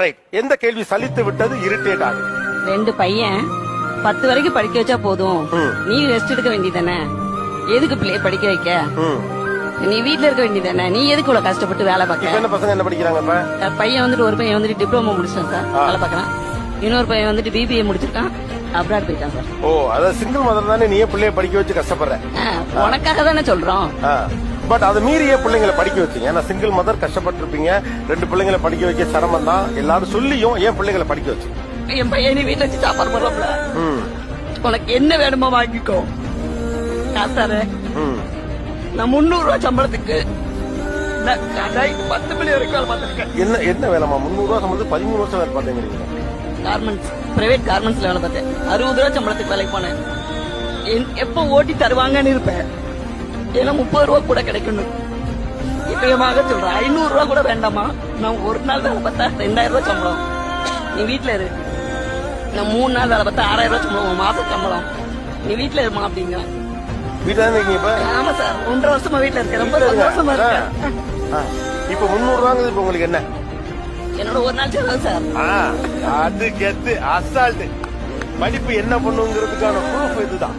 Right. எந்த கேள்வி சலித்து விட்டது, இரிட்டேட் ஆகுது? 2 பையன் 10 வரைக்கும் படிக்க வச்சா போதும், நீ ரெஸ்ட் எடுக்க வேண்டியதானே, எதுக்கு பிள்ளைய படிக்க வைக்க, நீ வீட்ல இருக்க வேண்டியதானே, நீ எதுக்கு இவ்வளவு கஷ்டப்பட்டு வேலை இப்ப பார்க்க? என்ன பசங்க என்ன படிக்கிறாங்க இப்ப? பையன் வந்துட்டு ஒரு பையன் வந்துட்டு டிப்ளமோ முடிச்சிட்டான் சார், வேலை பார்க்கறான். இன்னொரு பையன் வந்துட்டு பிபிஏ முடிச்சிருக்கான், அப்ராட் போயிட்டான் சார். ஓ, அத சிங்கிள் மதர் தானே நீயே பிள்ளைய படிக்க வச்சு கஷ்டப்படுற? உனக்காக தானே சொல்றோம். பட் அதை மீறிய பிள்ளைங்களை படிக்க வச்சீங்க. ஏன்னா சிங்கிள் மதர் கஷ்டப்பட்டு இருப்பீங்க, 2 பிள்ளைங்களை படிக்க வைக்க சிரமம் தான் எல்லாரும் சொல்லியும் ஏன் பிள்ளைங்களை படிக்க வச்சு? என் பையன் நீ வீட்டுல வச்சு சாப்பாடு போடுறோம்ல, உனக்கு என்ன வேணுமோ வாங்கிக்கோ காசாரு. நான் 300 ரூபாய் சம்பளத்துக்கு 10 மணி வரைக்கும் வேலை பார்த்திருக்கேன். என்ன வேலைமா 300 ரூபாய் சம்பளத்துக்கு 13 வருஷம் வேலை பார்த்தீங்க? கார்மெண்ட்ஸ், பிரைவேட் கார்மெண்ட்ஸ்ல வேலை பார்த்தேன். 60 ரூபாய் சம்பளத்துக்கு வேலைக்கு போனேன். எப்ப ஓட்டி தருவாங்கன்னு இருப்பேன், ஏன்னா 30 ரூபா கூட கிடைக்கணும். இப்பயமாக சொல்றேன், 500 ரூபா கூட வேண்டாமா, நான் ஒரு நாள் வேலை பார்த்தா 2000 ரூபாய் சம்பளம், நீ வீட்டுல இரு. நான் 3 நாள் வேலை பார்த்தா 6000 ரூபாய் சம்பளம், மாச சம்பளம், நீ வீட்டுல இருமா அப்படிங்க. வீட்டுல தான் இருக்கீங்க இப்ப? ஆமா சார், 1.5 வருஷமா வீட்டுல இருக்கேன், ரொம்ப சந்தோஷமா இருக்கேன். இப்ப 300 ரூபாங்கிறது இப்ப உங்களுக்கு என்ன? என்னோட ஒரு நாள் செலவு சார். அது கெத்து அசால்ட். படிப்பு என்ன பண்ணுங்கிறதுக்கான ப்ரூஃப் இதுதான்.